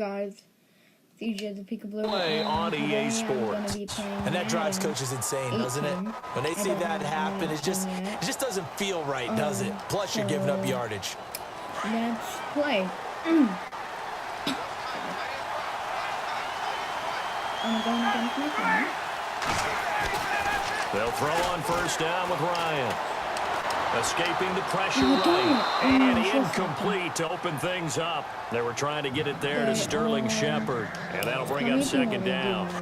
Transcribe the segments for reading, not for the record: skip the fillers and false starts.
guys, CJ the Peekaboo. Play on EA Sports. And that drives coaches insane, doesn't it? When they see that happen, it just doesn't feel right, does it? Plus, you're giving up yardage. Let's play. I'm going against my friend. They'll throw on first down with Ryan. Escaping the pressure right. And incomplete to open things up. They were trying to get it there to Sterling Shepard. And that'll bring up second down.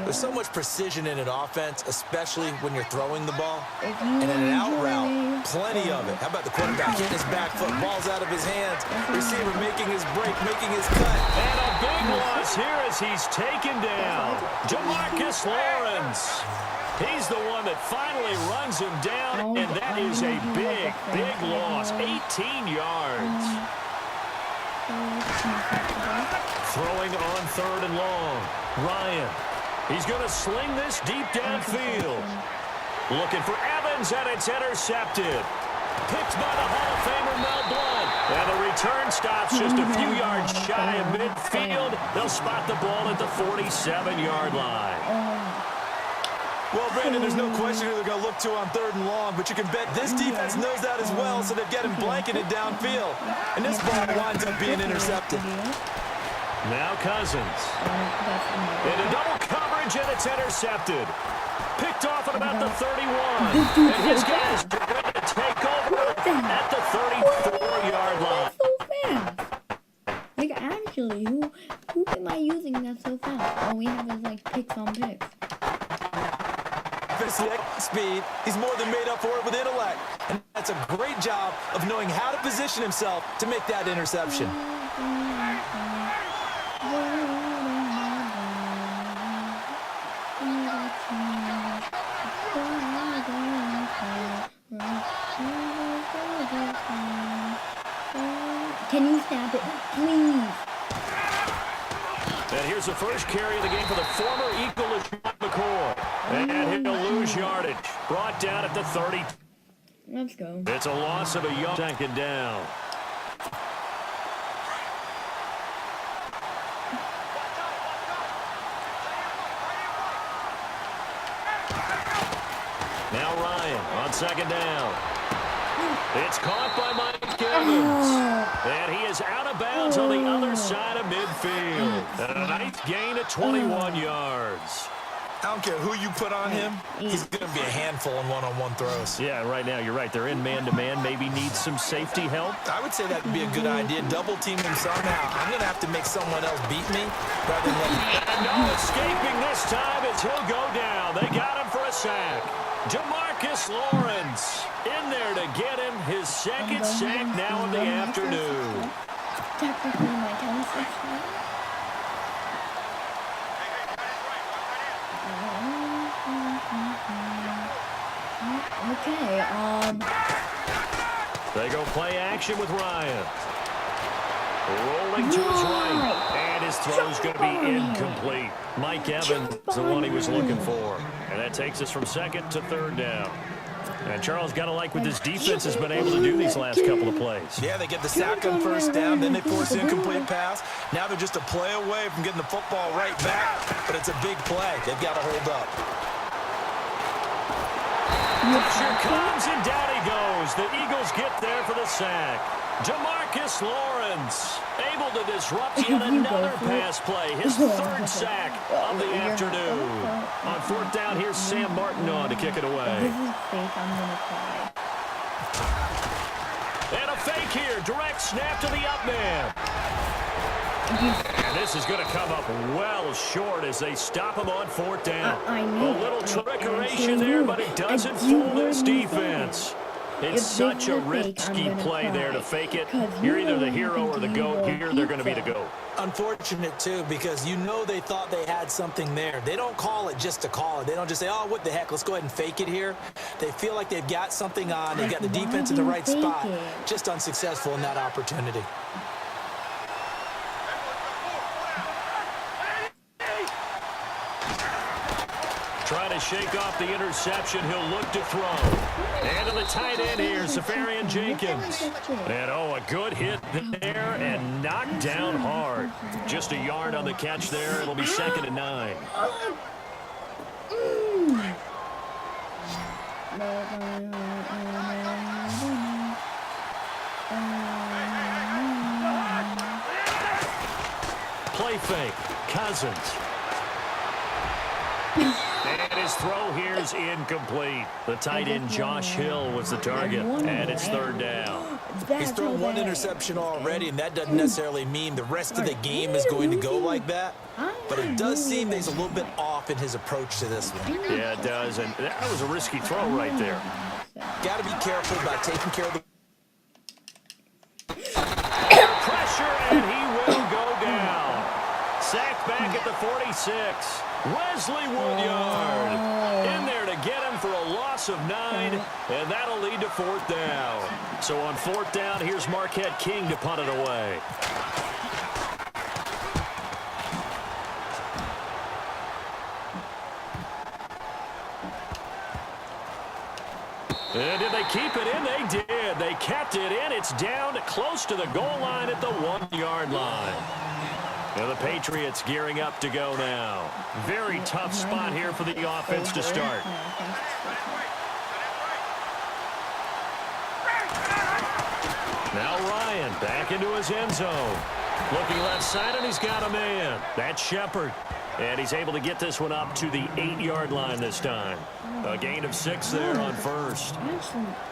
There's so much precision in an offense, especially when you're throwing the ball. And in an out route, plenty of it. How about the quarterback hitting his back foot, ball's out of his hands. Receiver making his break, making his cut. And a big loss here as he's taken down. Jamarcus Lawrence. He's the one that finally runs him down, and that is a big, big loss. 18 yards. Throwing on third and long. Ryan. He's going to sling this deep downfield. Looking for Evans, and it's intercepted. Picked by the Hall of Famer Mel Blount. And the return stops just a few yards shy of midfield. They'll spot the ball at the 47-yard line. Well, Brandon, there's no question who they're going to look to on third and long, but you can bet this defense knows that as well, so they've got him blanketed downfield. And this ball winds up being intercepted. Now Cousins. Into double coverage, and it's intercepted. Picked off at about the 31. And his guys are ready to take over at the 34-yard line. So fast. Like, actually, who am I using that so fast? All we have is, like, picks on picks. Speed, he's more than made up for it with intellect. And that's a great job of knowing how to position himself to make that interception. Can you snap it, please? And here's the first carry of the game for the former Eagle, McCoy. And he'll lose yardage. Brought down at the 30. Let's go. It's a loss of a yard. Second down. Now Ryan on second down. It's caught by Mike Evans. And he is out of bounds on the other side of midfield. A nice gain of 21 yards. I don't care who you put on him, he's going to be a handful in one-on-one throws. Yeah, right now you're right. They're in man-to-man. Maybe needs some safety help. I would say that would be a good idea. Double team him somehow. I'm going to have to make someone else beat me rather than let him. And no escaping this time as he'll go down. They got him for a sack. Jamarcus Lawrence in there to get him his second sack now in the afternoon. Technically, my 10-6. Okay, They go play action with Ryan. Rolling to his right. And his throw's going to be incomplete. Mike Evans is the one he was looking for. And that takes us from second to third down. And Charles, got to like what this defense has been able to do these last couple of plays. Yeah, they get the sack on first down, then they force an incomplete pass. Now they're just a play away from getting the football right back, but it's a big play. They've got to hold up. Pressure comes, and down he goes. The Eagles get there for the sack. Jamarcus Lawrence able to disrupt yet another pass play. His third sack of the afternoon. On fourth down, here's Sam Martin on to kick it away. This is fake. I'm going to cry. And a fake here. Direct snap to the up man. And this is going to come up well short as they stop him on fourth down. A little trickeration there, but it doesn't fool this defense. It's such a risky play there to fake it. You're either the hero or the GOAT. Here, they're going to be the GOAT. Unfortunate, too, because you know they thought they had something there. They don't call it just to call it. They don't just say, oh, what the heck, let's go ahead and fake it here. They feel like they've got something on. They've got the defense in the right spot. Just unsuccessful in that opportunity. Trying to shake off the interception. He'll look to throw. And to the tight end here, Safarian Jenkins. And, oh, a good hit there and knocked down hard. Just a yard on the catch there. It'll be 2nd and 9. Play fake. Cousins. And his throw here is incomplete. The tight end, Josh Hill, was the target. And it's 3rd down. He's thrown one interception already, and that doesn't necessarily mean the rest of the game is going to go like that. But it does seem that he's a little bit off in his approach to this one. Yeah, it does. And that was a risky throw right there. Got to be careful about taking care of the pressure, and he will go down. Sacked back at the 46. Wesley Woodyard in there to get him for a loss of 9, and that'll lead to 4th down. So on 4th down, here's Marquette King to punt it away. And did they keep it in? They did. They kept it in. It's down close to the goal line at the 1-yard line. And the Patriots gearing up to go now. Very tough spot here for the offense to start. Now Ryan back into his end zone. Looking left side, and he's got a man. That's Shepard. And he's able to get this one up to the 8-yard line this time. A gain of 6 there on 1st.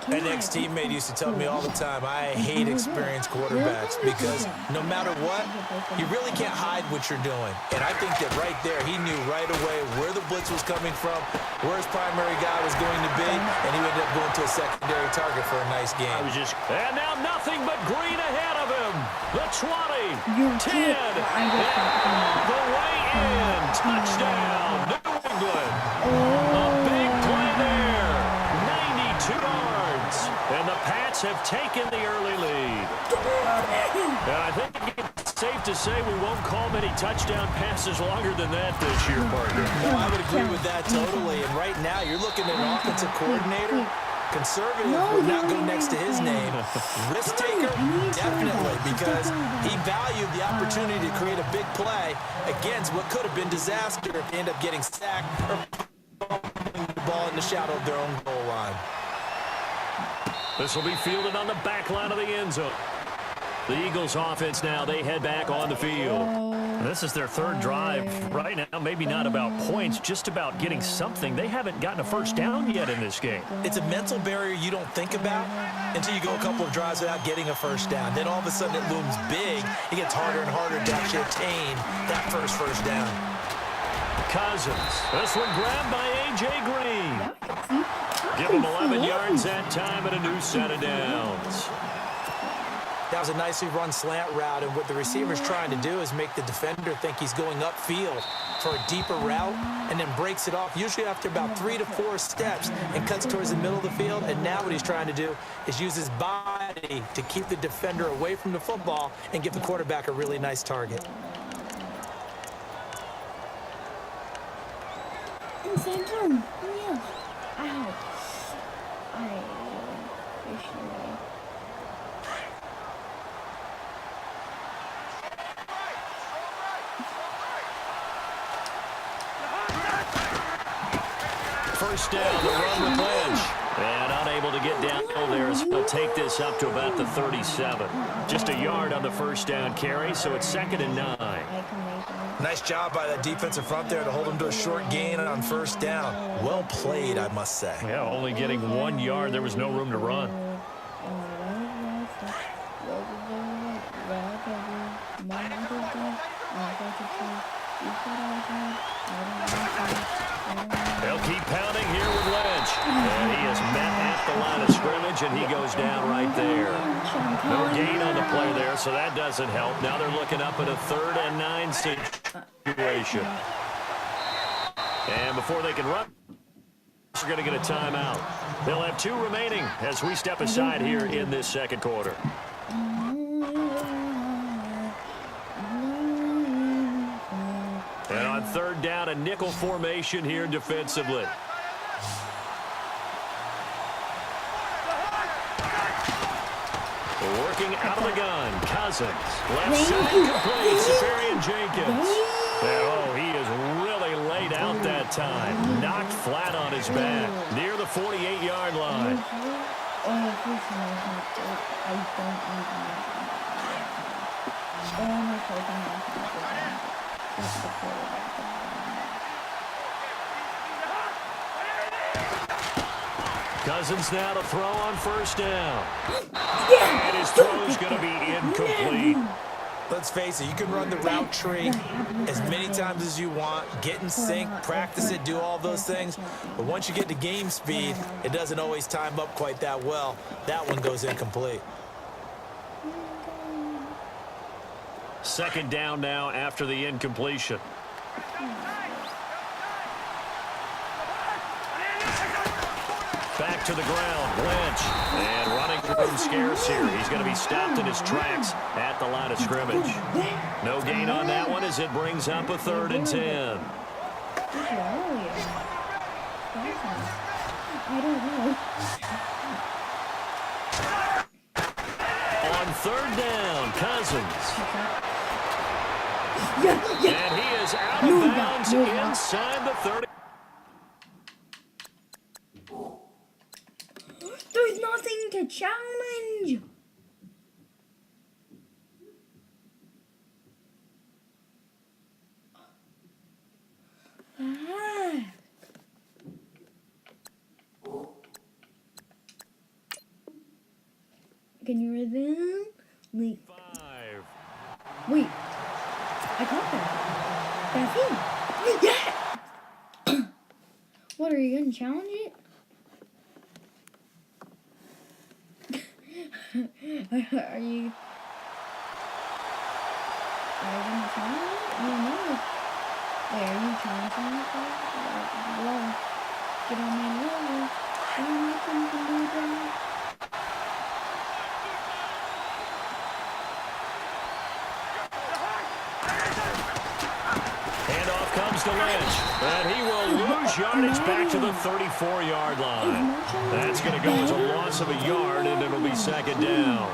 An ex-teammate used to tell me all the time, I hate experienced quarterbacks because no matter what, you really can't hide what you're doing. And I think that right there, he knew right away where the blitz was coming from, where his primary guy was going to be, and he ended up going to a secondary target for a nice game. And now nothing but green ahead of him. The 20, 10, and the way in. Touchdown, New England. A big play there. 92 yards. And the Pats have taken the early lead. And I think it's safe to say we won't call many touchdown passes longer than that this year, partner. No, I would agree with that totally. And right now, you're looking at an offensive coordinator. Conservative would not go next to his name. Risk taker, definitely, because he valued the opportunity to create a big play against what could have been disaster if they end up getting sacked or putting the ball in the shadow of their own goal line. This will be fielded on the back line of the end zone. The Eagles offense now, they head back on the field. This is their 3rd drive right now. Maybe not about points, just about getting something. They haven't gotten a first down yet in this game. It's a mental barrier you don't think about until you go a couple of drives without getting a first down. Then all of a sudden it looms big. It gets harder and harder to actually attain that first down. Cousins. This one grabbed by A.J. Green. Give him 11 yards that time and a new set of downs. That was a nicely run slant route, and what the receiver's trying to do is make the defender think he's going upfield for a deeper route and then breaks it off, usually after about 3 to 4 steps, and cuts towards the middle of the field. And now what he's trying to do is use his body to keep the defender away from the football and give the quarterback a really nice target. Inside zone. Yeah. Ow. First down, the run with Lynch. And unable to get down there, so he'll take this up to about the 37. Just a yard on the first down carry, so it's 2nd and 9. Nice job by that defensive front there to hold him to a short gain on first down. Well played, I must say. Yeah, only getting 1 yard. There was no room to run. They'll keep pounding here with Lynch. And he has met at the line of scrimmage, and he goes down right there. No gain on the play there, so that doesn't help. Now they're looking up at a 3rd and 9 situation. And before they can run, they're going to get a timeout. They'll have 2 remaining as we step aside here in this second quarter. And on On third down, a nickel formation here defensively. Working out of the gun, Cousins. Left side complete, Safarian Jenkins. Oh, he is really laid out that time. Knocked flat on his back, near the 48-yard line. Cousins now to throw on first down. And his throw's going to be incomplete. Let's face it, you can run the route tree as many times as you want, get in sync, practice it, do all those things. But once you get to game speed, it doesn't always time up quite that well. That one goes incomplete. Second down now after the incompletion. Back to the ground, Lynch. And running room scarce here. He's going to be stopped in his tracks at the line of scrimmage. No gain on that one as it brings up a 3rd and 10. I don't know. On third down, Cousins. And he is out of bounds inside the 30. There's nothing to challenge. Can you resume? Wait. 5. Wait. I got that. That's it. Yeah. What, are you gonna challenge it? Are you gonna challenge it? I don't know. Wait, are you challenging it? Whoa. Get on my level. I don't know if you can do that. Handoff comes to Lynch, and he will lose yardage back to the 34-yard line. That's going to go as a loss of a yard, and it'll be second down.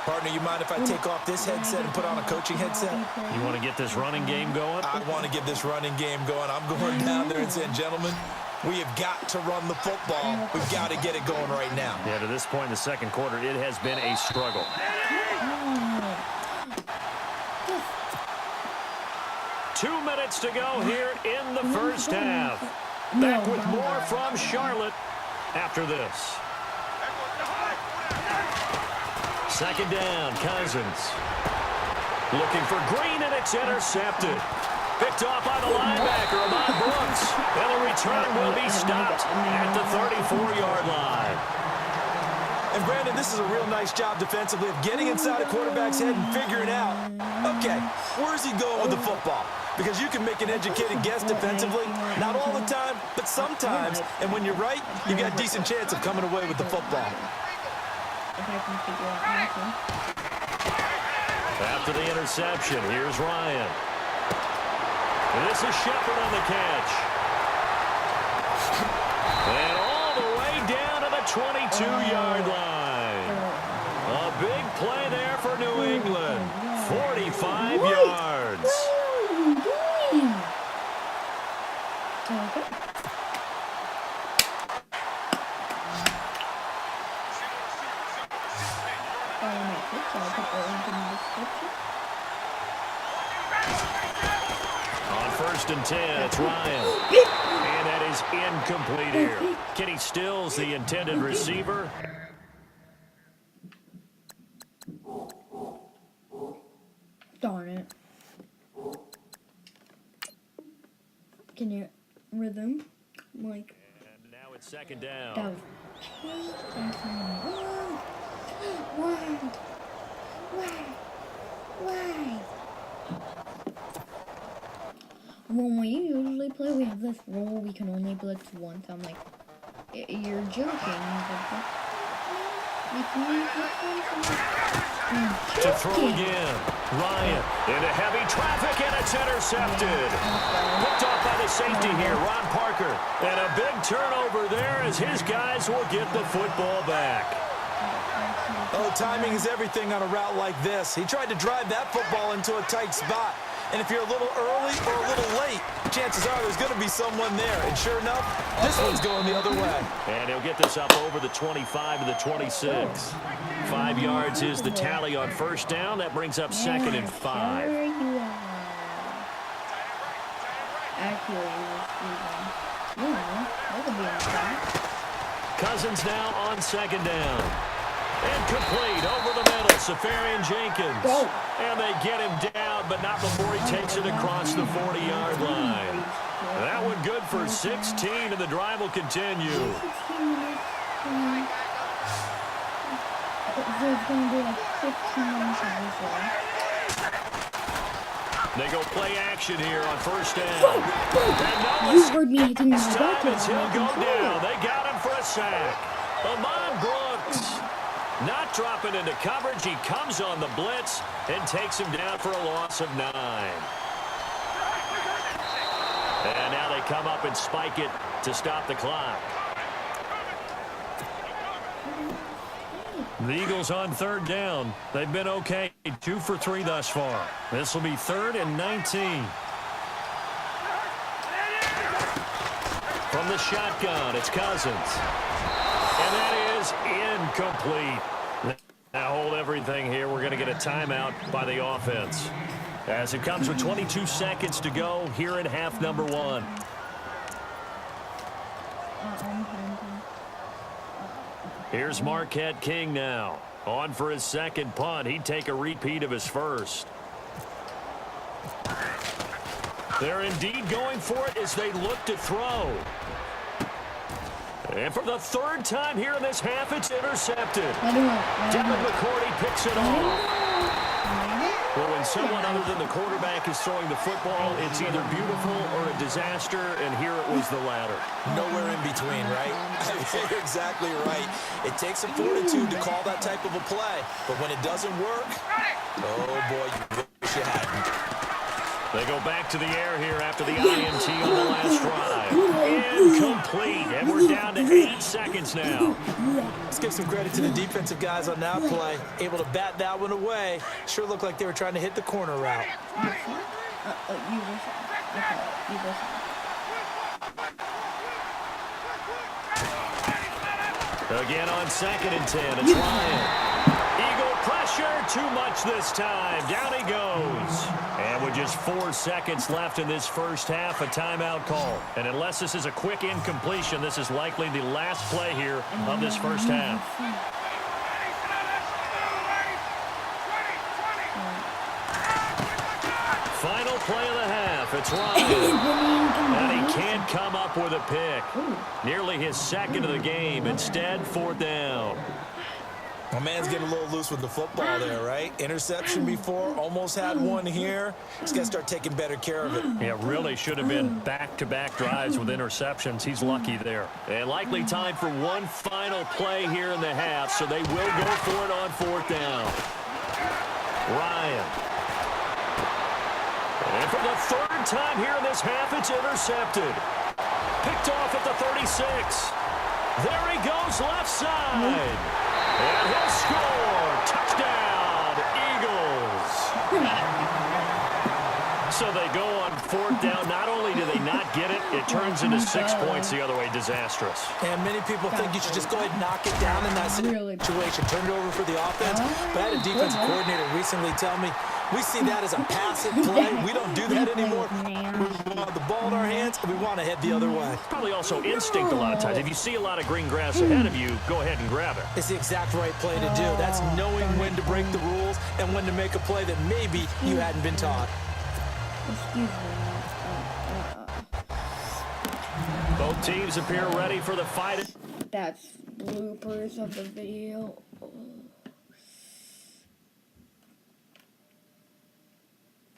Partner, you mind if I take off this headset and put on a coaching headset? You want to get this running game going? I want to get this running game going. I'm going down there and saying, gentlemen, we have got to run the football. We've got to get it going right now. Yeah, to this point in the second quarter, it has been a struggle. 2 minutes to go here in the first half. Back with more from Charlotte after this. Second down, Cousins. Looking for Green, and it's intercepted. Picked off by the linebacker, Ahmad Brooks. And the return will be stopped at the 34-yard line. And Brandon, this is a real nice job defensively of getting inside a quarterback's head and figuring out, okay, where's he going with the football? Because you can make an educated guess defensively, not all the time, but sometimes. And when you're right, you've got a decent chance of coming away with the football. If I can figure out how After the interception, here's Ryan. And this is Shepard on the catch. And all the way down to the 22-yard line. A big play there for New England. 45 yards. What are you doing? Okay. On 1st and 10, it's Ryan. And that is incomplete here. Kenny Stills, the intended receiver. Darn it. Can you rhythm? Like, And now it's second down. that was Why? When we usually play, we have this rule, we can only blitz once. I'm like, you're joking. To throw again. Ryan into heavy traffic, and it's intercepted. Picked off by the safety here, Ron Parker. And a big turnover there as his guys will get the football back. Oh, timing is everything on a route like this. He tried to drive that football into a tight spot. And if you're a little early or a little late, chances are there's going to be someone there. And sure enough, this one's going the other way. And he'll get this up over the 25 to the 26. 5 yards is the tally on first down. That brings up second and 5. There you are. Accurate. That could be on top. Cousins now on second down. Incomplete over the middle, Safarian Jenkins. Go. And they get him down, but not before he takes it across the 40-yard line. That one good for 16, and the drive will continue. So it's going to be like 15 minutes They go play action here on first down. You heard me hitting the This time it's he'll go button. down. They got him for a sack. Amon Brooks not dropping into coverage. He comes on the blitz and takes him down for a loss of 9. And now they come up and spike it to stop the clock. The Eagles on third down. They've been okay. 2 for 3 thus far. This will be 3rd and 19. From the shotgun, it's Cousins. And that is incomplete. Now hold everything here. We're going to get a timeout by the offense. As it comes with 22 seconds to go here in half number 1. Here's Marquette King now. On for his second punt. He'd take a repeat of his first. They're indeed going for it as they look to throw. And for the 3rd time here in this half, it's intercepted. Devin McCourty picks it off. Well, when someone other than the quarterback is throwing the football, it's either beautiful or a disaster, and here it was the latter. Nowhere in between, right? You're exactly right. It takes some fortitude to call that type of a play, but when it doesn't work, oh boy, you wish you hadn't. They go back to the air here after the INT on the last drive. Incomplete, and we're down to 8 seconds now. Let's give some credit to the defensive guys on that play. Able to bat that one away. Sure looked like they were trying to hit the corner route. Again on 2nd and 10, it's Ryan. Eagle pressure, too much this time. Down he goes. And with just 4 seconds left in this first half, a timeout call. And unless this is a quick incompletion, this is likely the last play here of this first half. Final play of the half, it's Ryan. And he can't come up with a pick. Nearly his second of the game. Instead, 4th down. My man's getting a little loose with the football there, right? Interception before, almost had one here. He's got to start taking better care of it. Yeah, really should have been back-to-back drives with interceptions. He's lucky there. And likely time for one final play here in the half, so they will go for it on 4th down. Ryan. And for the 3rd time here in this half, it's intercepted. Picked off at the 36. There he goes left side. And he'll score. Touchdown, Eagles. So they go on 4th down. Not only do they not get it, it turns into 6 points the other way. Disastrous. And many people think you should just go ahead and knock it down in that situation. Turn it over for the offense. But I had a defensive coordinator recently tell me, we see that as a passive play. We don't do that anymore. We want the ball in our hands, and we want to head the other way. Probably also instinct a lot of times. If you see a lot of green grass ahead of you, go ahead and grab it. It's the exact right play to do. That's knowing when to break the rules and when to make a play that maybe you hadn't been taught. Excuse me. Both teams appear ready for the fight. That's bloopers of the video.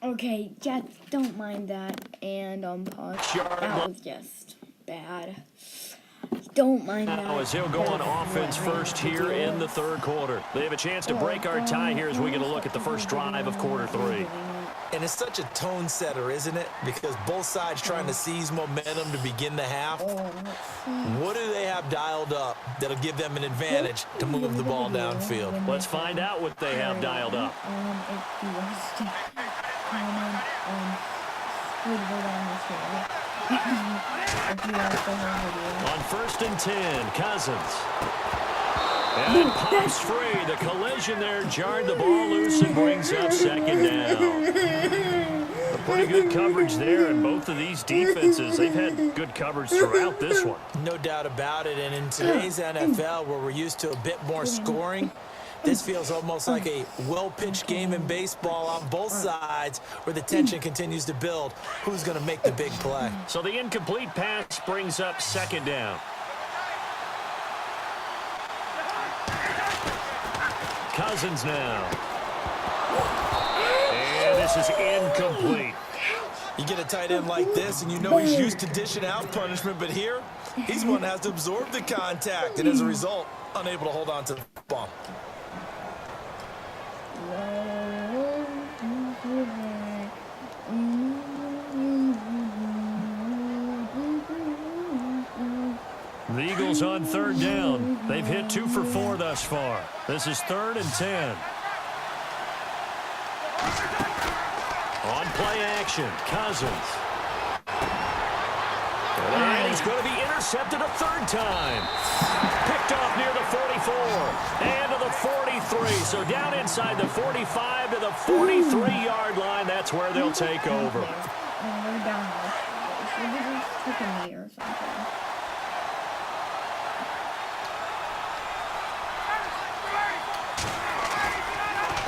Okay, just don't mind that, and pause. That was just bad. don't mind that. Now as he'll go on offense first here in the third quarter. They have a chance to break our tie here as we get a look at the first drive of quarter 3. And it's such a tone setter, isn't it? Because both sides trying to seize momentum to begin the half. What do they have dialed up that'll give them an advantage to move the ball downfield? Let's find out what they have dialed up. On 1st and 10, Cousins. And it pops free. The collision there jarred the ball loose and brings up 2nd down. A pretty good coverage there, and both of these defenses, they've had good coverage throughout this one. No doubt about it, and in today's NFL, where we're used to a bit more scoring, this feels almost like a well-pitched game in baseball on both sides where the tension continues to build. Who's going to make the big play? So the incomplete pass brings up 2nd down. Cousins now. And this is incomplete. You get a tight end like this, and you know he's used to dishing out punishment, but here, he's one that has to absorb the contact, and as a result, unable to hold on to the ball. The Eagles on 3rd down. They've hit 2 for 4 thus far. This is 3rd and 10. On play action, Cousins. And he's going to be intercepted a 3rd time. Picked off near the 44 and to the 43. So down inside the 45 to the 43-yard line. That's where they'll take over. We're down. Maybe just took a knee or something.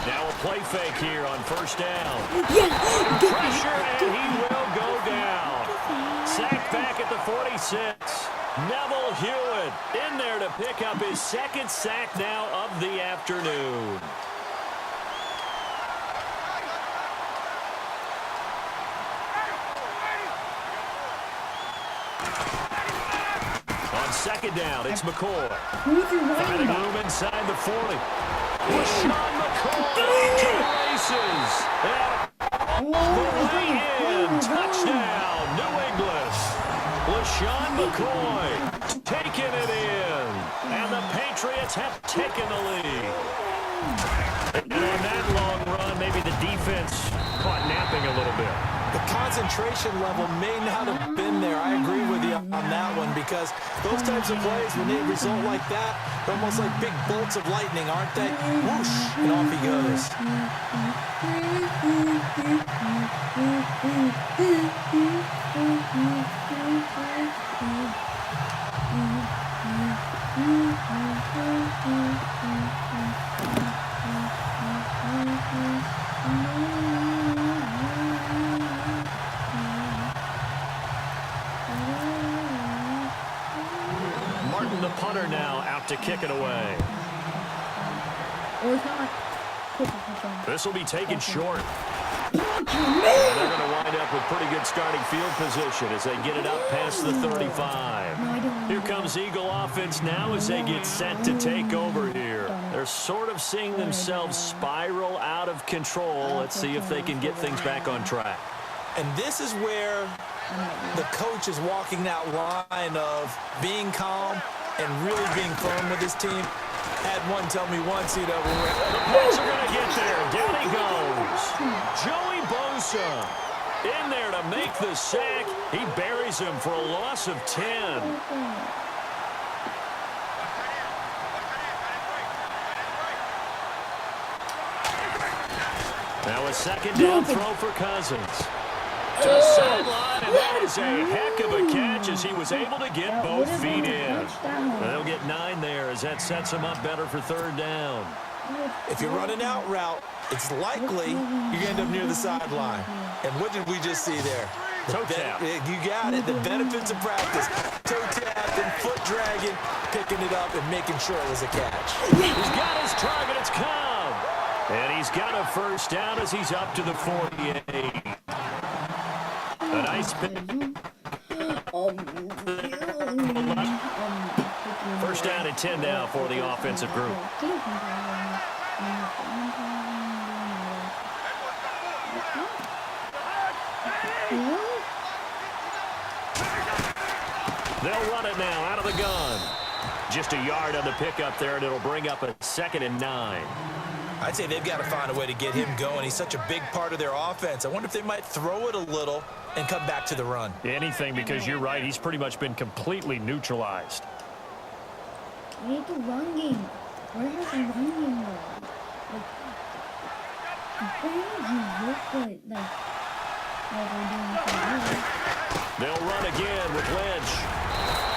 Now a play fake here on 1st down. Under pressure, and he will go down. Sacked back at the 46. Neville Hewitt in there to pick up his 2nd sack now of the afternoon. On 2nd down, it's McCoy. Finding room inside the 40. Sean McCoy to the races. And all the way in. Touchdown, New England. LaShawn McCoy taking it in. And the Patriots have taken the lead. And on that long run, maybe the defense caught napping a little bit. The concentration level may not have been there. I agree with you on that one because those types of plays, when they result like that, they're almost like big bolts of lightning, aren't they? Whoosh, and off he goes. Martin, the punter, now out to kick it away. Or it's not. This will be taken short. And they're going to wind up with pretty good starting field position as they get it up past the 35. Here comes Eagle offense now as they get set to take over here. They're sort of seeing themselves spiral out of control. Let's see if they can get things back on track. And this is where the coach is walking that line of being calm and really being firm with his team. Had one tell me once, you know, the Pats are going to get there. Down he goes. Joey Bosa in there to make the sack. He buries him for a loss of 10. Now a 2nd down throw for Cousins. To the sideline, and that is a heck of a catch as he was able to get both feet in. They'll get 9 there as that sets him up better for 3rd down. If you're running out route, it's likely you're going to end up near the sideline. And what did we just see there? Toe tap. You got it. The benefits of practice. Toe tap and foot dragging, picking it up and making sure it was a catch. He's got his target. It's Cobb. And he's got a 1st down as he's up to the 48. A nice pick. 10 now for the offensive group. They'll run it now out of the gun. Just a yard on the pickup there, and it'll bring up a 2nd and 9. I'd say they've got to find a way to get him going. He's such a big part of their offense. I wonder if they might throw it a little and come back to the run. Anything, because you're right. He's pretty much been completely neutralized. We need the run game. Where has the run game gone? Where did you look good? Like we're doing something. They'll run again with Lynch.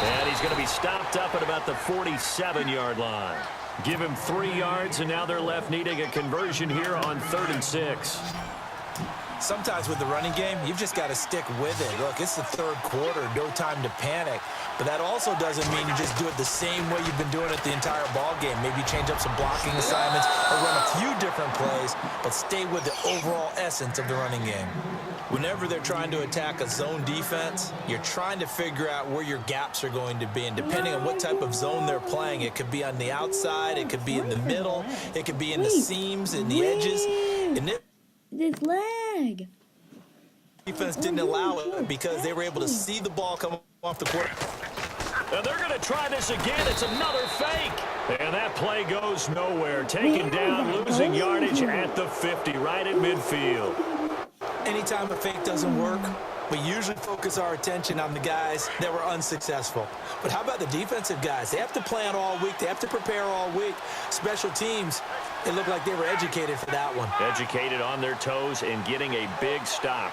And he's going to be stopped up at about the 47-yard line. Give him 3 yards, and now they're left needing a conversion here on 3rd and 6. Sometimes with the running game, you've just got to stick with it. Look, it's the 3rd quarter, no time to panic. But that also doesn't mean you just do it the same way you've been doing it the entire ball game. Maybe change up some blocking assignments or run a few different plays, but stay with the overall essence of the running game. Whenever they're trying to attack a zone defense, you're trying to figure out where your gaps are going to be. And depending on what type of zone they're playing, it could be on the outside, it could be in the middle, it could be in the seams, in the edges. And this lag. Defense didn't allow it because they were able to see the ball come off the court. And they're going to try this again. It's another fake. And that play goes nowhere. Taken down, losing yardage at the 50, right at midfield. Anytime a fake doesn't work, we usually focus our attention on the guys that were unsuccessful. But how about the defensive guys? They have to plan all week. They have to prepare all week. Special teams, it looked like they were educated for that one. Educated on their toes and getting a big stop.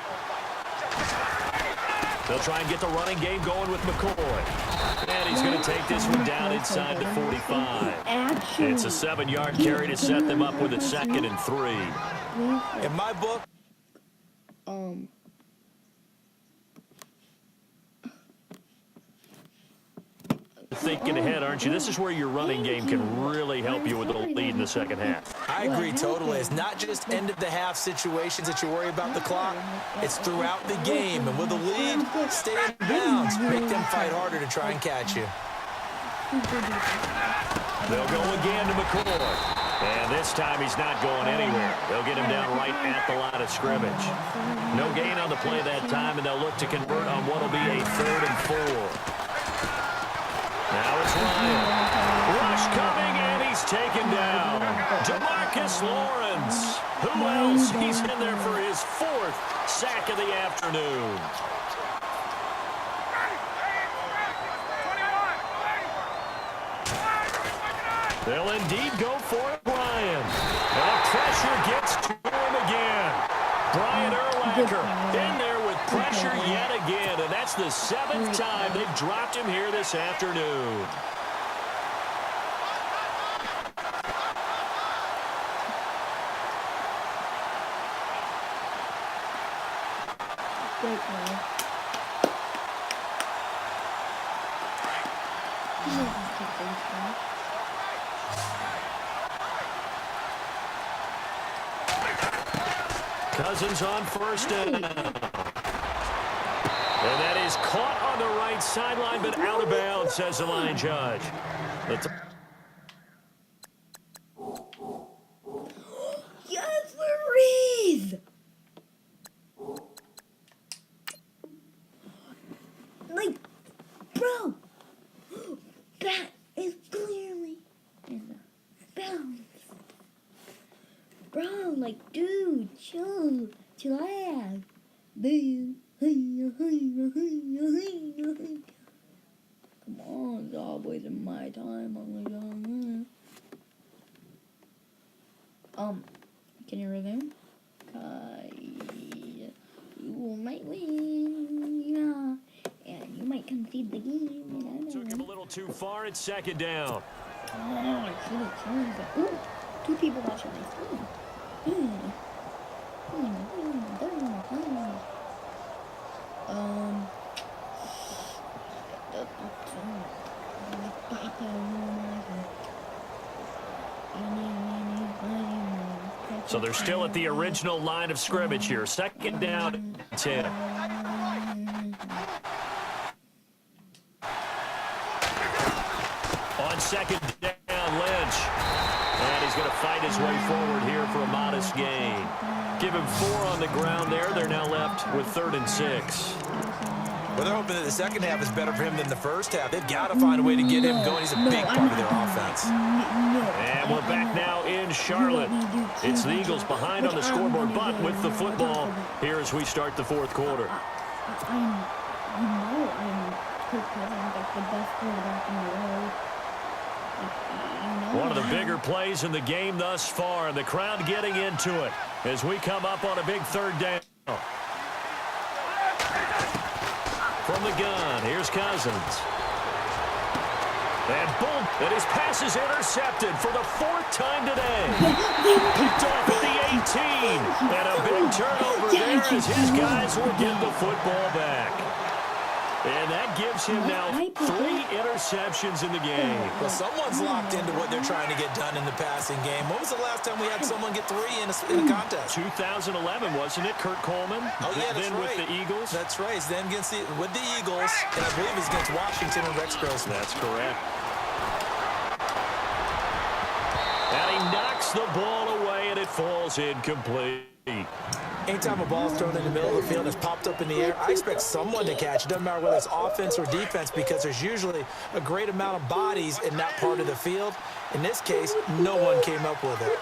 They'll try and get the running game going with McCoy. And he's going to take this one down inside the 45. It's a 7-yard carry to set them up with a 2nd and 3. In my book, thinking ahead, aren't you? This is where your running game can really help you with a lead in the second half. I agree totally. It's not just end-of-the-half situations that you worry about the clock. It's throughout the game. And with a lead, stay in bounds. Make them fight harder to try and catch you. They'll go again to McCoy. And this time he's not going anywhere. They'll get him down right at the line of scrimmage. No gain on the play that time, and they'll look to convert on what will be a 3rd and 4. Now it's Ryan. Rush coming, and he's taken down. DeMarcus Lawrence. Who else? He's in there for his 4th sack of the afternoon. They'll indeed go for it, Brian. And the pressure gets to him again. Brian Urlacher in there with pressure yet again, and that's the 7th time they've dropped him here this afternoon. Great play. Cousins on 1st down. And that is caught on the right sideline, but out of bounds, says the line judge. Yes, there is! Like, bro, that is clearly in the bounds. Bro, like, dude, chill out. Dude. Come on, it's all wasting my time. Can you resume? You might win, yeah, and you might concede the game. Took him a little too far. It's 2nd down. Oh, ooh, 2 people watching my screen. So they're still at the original line of scrimmage here. 2nd down, 10. On second down, Lynch. And he's going to fight his way forward here for a modest gain. Give him 4 on the ground there. They're now left with 3rd and 6. Well, they're hoping that the second half is better for him than the first half. They've got to find a way to get him going. He's a big part of their offense. And we're back now in Charlotte. It's the Eagles behind on the scoreboard, but with the football here as we start the 4th quarter. I'm Kirk Cousins, like the best quarterback in the world. One of the bigger plays in the game thus far, and the crowd getting into it as we come up on a big 3rd down. From the gun, here's Cousins. And boom, and his pass is intercepted for the 4th time today. Picked off at the 18. And a big turnover there as his guys will get the football back. And that gives him now 3 interceptions in the game. Well, someone's locked into what they're trying to get done in the passing game. When was the last time we had someone get 3 in a contest? 2011, wasn't it, Kurt Coleman? Oh, yeah, that's then right. With the Eagles? That's right. Then with the Eagles, and I believe it's against Washington and Rex Grossman. That's correct. And he knocks the ball away, and it falls incomplete. Anytime a ball is thrown in the middle of the field and it's popped up in the air, I expect someone to catch it. Doesn't matter whether it's offense or defense, because there's usually a great amount of bodies in that part of the field. In this case, no one came up with it.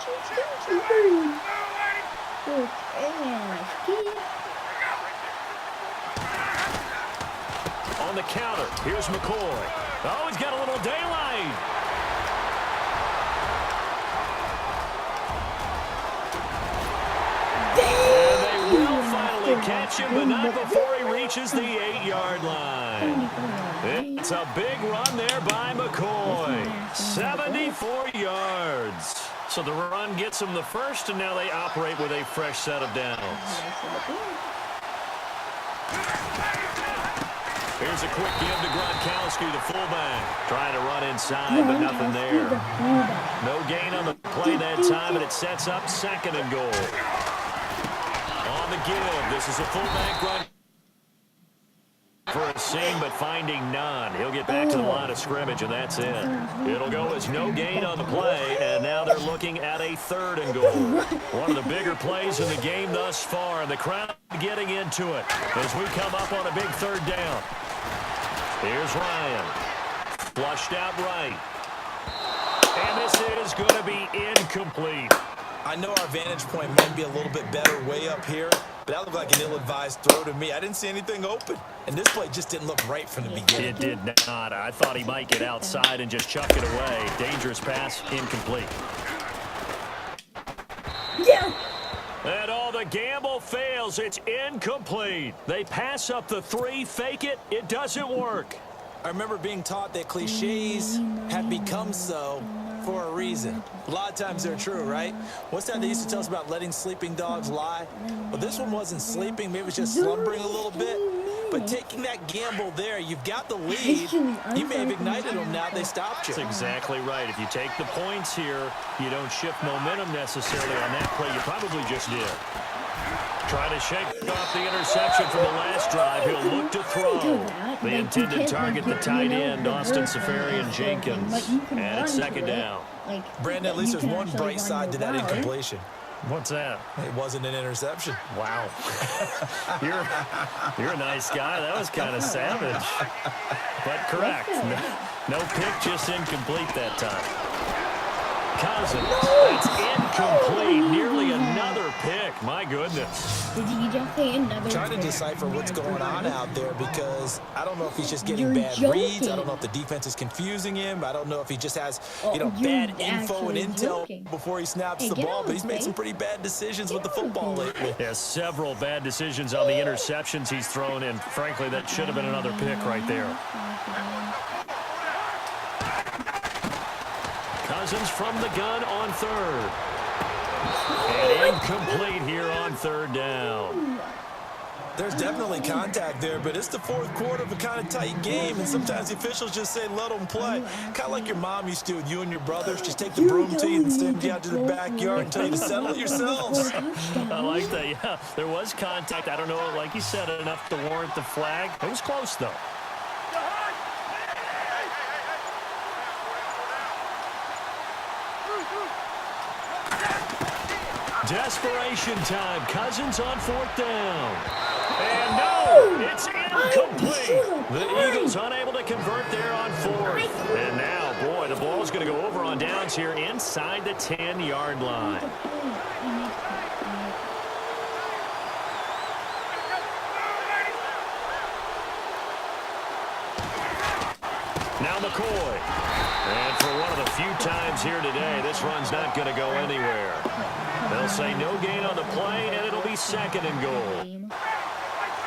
On the counter, here's McCoy. Oh, he's got a little daylight. Catch him, but not before he reaches the 8-yard line. It's a big run there by McCoy. 74 yards. So the run gets him the first, and now they operate with a fresh set of downs. Here's a quick give to Gronkowski, the fullback. Trying to run inside, but nothing there. No gain on the play that time, and it sets up 2nd and goal. On the give, this is a fullback run for a seam, but finding none. He'll get back to the line of scrimmage, and that's it. It'll go as no gain on the play, and now they're looking at a 3rd and goal. One of the bigger plays in the game thus far, and the crowd getting into it as we come up on a big 3rd down. Here's Ryan. Flushed out right. And this is going to be incomplete. I know our vantage point may be a little bit better way up here, but that looked like an ill-advised throw to me. I didn't see anything open, and this play just didn't look right from the beginning. It did not. I thought he might get outside and just chuck it away. Dangerous pass, incomplete. Yeah. And all the gamble fails. It's incomplete. They pass up the 3, fake it. It doesn't work. I remember being taught that cliches have become so for a reason. A lot of times they're true, right? What's that they used to tell us about letting sleeping dogs lie? Well, this one wasn't sleeping. Maybe it was just slumbering a little bit. But taking that gamble there, you've got the lead. You may have ignited them now. They stopped you. That's exactly right. If you take the points here, you don't shift momentum necessarily on that play. You probably just did. Trying to shake off the interception from the last drive. He'll look to throw. The intended target, the tight end, Austin Safarian-Jenkins. And it's 2nd down. Brandon, at least there's one bright side to that incompletion. What's that? It wasn't an interception. Wow. You're a nice guy. That was kind of savage. But correct. No pick, just incomplete that time. Cousins. That's incomplete. Nearly another pick. My goodness. Did you just say another? Trying to decipher what's going on out there, because I don't know if he's just getting bad reads. I don't know if the defense is confusing him. I don't know if he just has, bad info and intel before he snaps the ball. But he's made some pretty bad decisions with the football lately. Yes, several bad decisions on the interceptions he's thrown, and frankly, that should have been another pick right there. Cousins from the gun on 3rd. And incomplete here on 3rd down. There's definitely contact there, but it's the 4th quarter of a kind of tight game, and sometimes the officials just say, let them play. Kind of like your mom used to with you and your brothers. Just take the broom to you and send you out to the backyard and tell you to settle it yourselves. I like that, yeah. There was contact. I don't know, like you said, enough to warrant the flag. It was close, though. Desperation time. Cousins on 4th down. And no, it's incomplete. The Eagles unable to convert there on 4th. And now, boy, the ball's going to go over on downs here inside the 10-yard line. Now McCoy. And for one of the few times here today, this run's not going to go anywhere. They'll say no gain on the play, and it'll be 2nd and goal.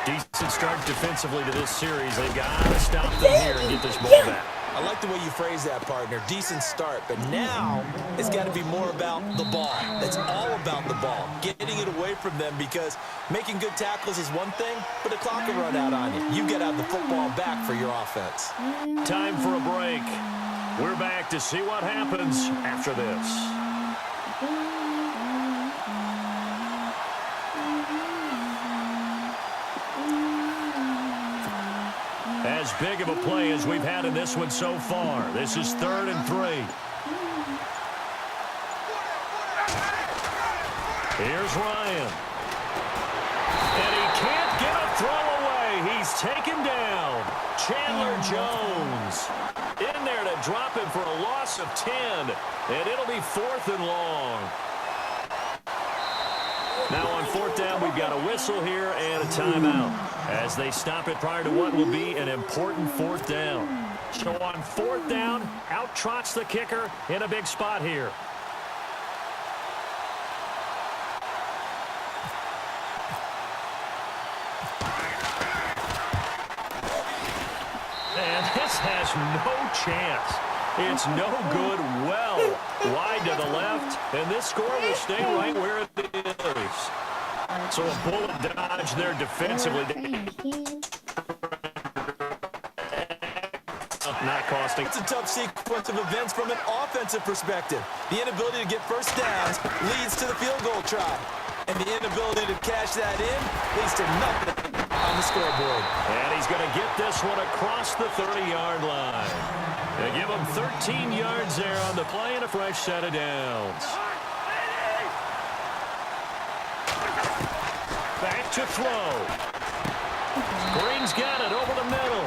Decent start defensively to this series. They've got to stop them here and get this ball back. I like the way you phrase that, partner. Decent start, but now it's got to be more about the ball. It's all about the ball, getting it away from them, because making good tackles is one thing, but the clock will run out on you. You got to have the football back for your offense. Time for a break. We're back to see what happens after this. As big of a play as we've had in this one so far. This is 3rd and 3. Here's Ryan. And he can't get a throw away. He's taken down. Chandler Jones in there to drop him for a loss of 10. And it'll be 4th and long. Now on 4th down, we've got a whistle here and a timeout as they stop it prior to what will be an important 4th down. So on 4th down, out trots the kicker in a big spot here. And this has no chance. It's no good. Well wide to the left, and this score will stay right where it is. So a bullet dodge there defensively. Not costing. It's a tough sequence of events from an offensive perspective. The inability to get first downs leads to the field goal try. And the inability to cash that in leads to nothing on the scoreboard. And he's going to get this one across the 30-yard line. They give him 13 yards there on the play and a fresh set of downs. Back to throw. Green's got it over the middle.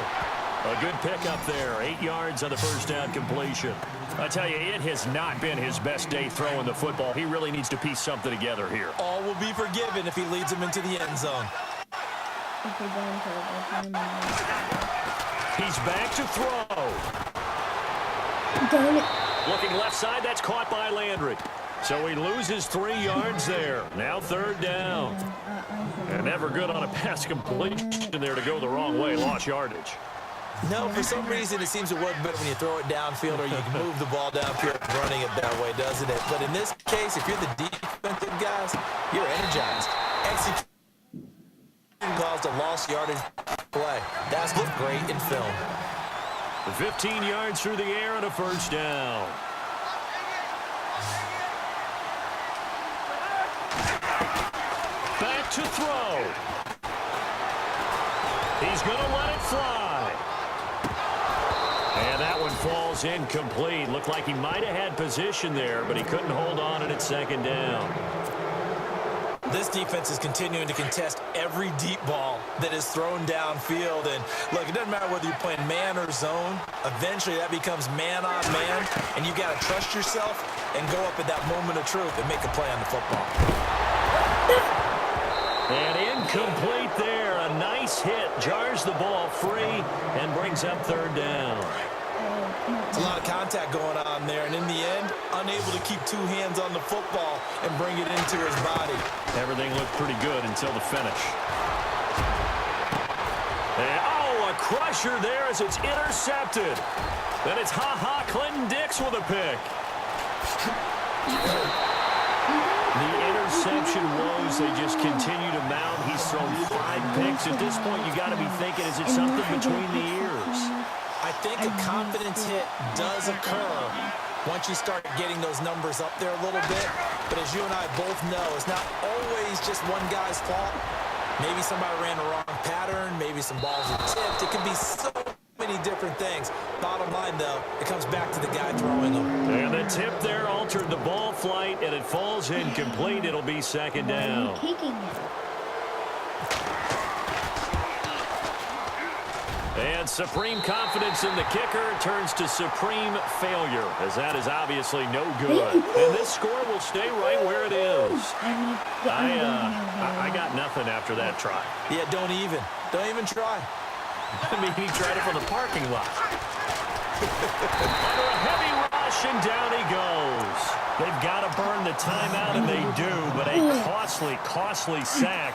A good pickup there. 8 yards on the first down completion. I tell you, it has not been his best day throwing the football. He really needs to piece something together here. All will be forgiven if he leads him into the end zone. He's back to throw. Looking left side, that's caught by Landry. So he loses 3 yards there. Now 3rd down. And never good on a pass completion there to go the wrong way. Lost yardage. No, for some reason it seems to work better when you throw it downfield or you can move the ball downfield running it that way, doesn't it? But in this case, if you're the defensive guys, you're energized. Execution caused a lost yardage play. That's looked great in film. 15 yards through the air and a first down. Back to throw. He's going to let it fly. And that one falls incomplete. Looked like he might have had position there, but he couldn't hold on and it's 2nd down. This defense is continuing to contest every deep ball that is thrown downfield. And look, it doesn't matter whether you're playing man or zone. Eventually that becomes man on man, and you got to trust yourself and go up at that moment of truth and make a play on the football. And incomplete there. A nice hit. Jars the ball free and brings up 3rd down. There's a lot of contact going on there, and in the end, unable to keep 2 hands on the football and bring it into his body. Everything looked pretty good until the finish. And, oh, a crusher there as it's intercepted. Then it's Clinton Dix with a pick. The interception woes, they just continue to mount. He's thrown 5 picks. At this point, you got to be thinking, is it something between the ears? I think a confidence hit does occur once you start getting those numbers up there a little bit. But as you and I both know, it's not always just one guy's fault. Maybe somebody ran the wrong pattern. Maybe some balls were tipped. It can be so many many different things. Bottom line, though, it comes back to the guy throwing them. And the tip there altered the ball flight, and it falls incomplete. It'll be second down. Why are you kicking it? And supreme confidence in the kicker turns to supreme failure, as that is obviously no good. And this score will stay right where it is. I got nothing after that try. Yeah, don't even try. I mean, he tried it from the parking lot. Under a heavy rush, and down he goes. They've got to burn the timeout, and they do, but a costly sack.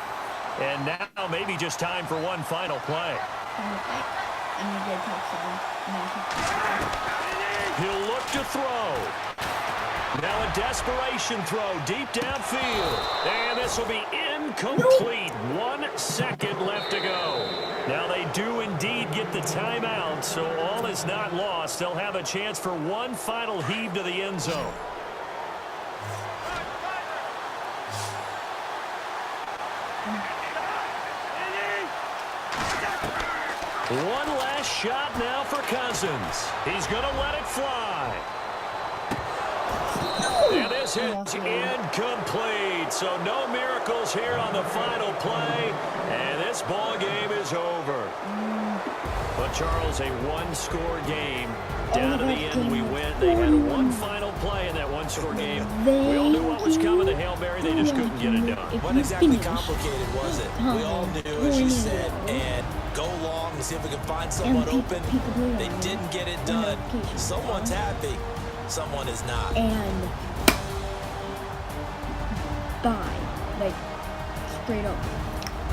And now maybe just time for one final play. He'll look to throw. Now a desperation throw deep downfield. And this will be incomplete. 1 second left to go. Now they do indeed get the timeout, so all is not lost. They'll have a chance for one final heave to the end zone. One last shot now for Cousins. He's going to let it fly. And this hit incomplete. So no miracles here on the final play. And this ball game is over. But, Charles, a one-score game. Down to the end, we win. They had one final play in that one-score game. We all knew what was coming. The Hail Mary, they just couldn't get it done. What exactly complicated was it? We all knew, as you said, and go long and see if we can find someone open. They didn't get it done. Someone's happy. Someone is not. And bye. Like, straight up.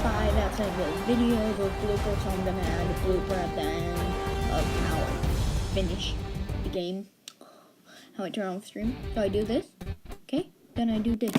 Bye. That's like the videos or bloopers. I'm gonna add a blooper at the end of how I finish the game. How I turn off stream. So I do this. Okay? Then I do this.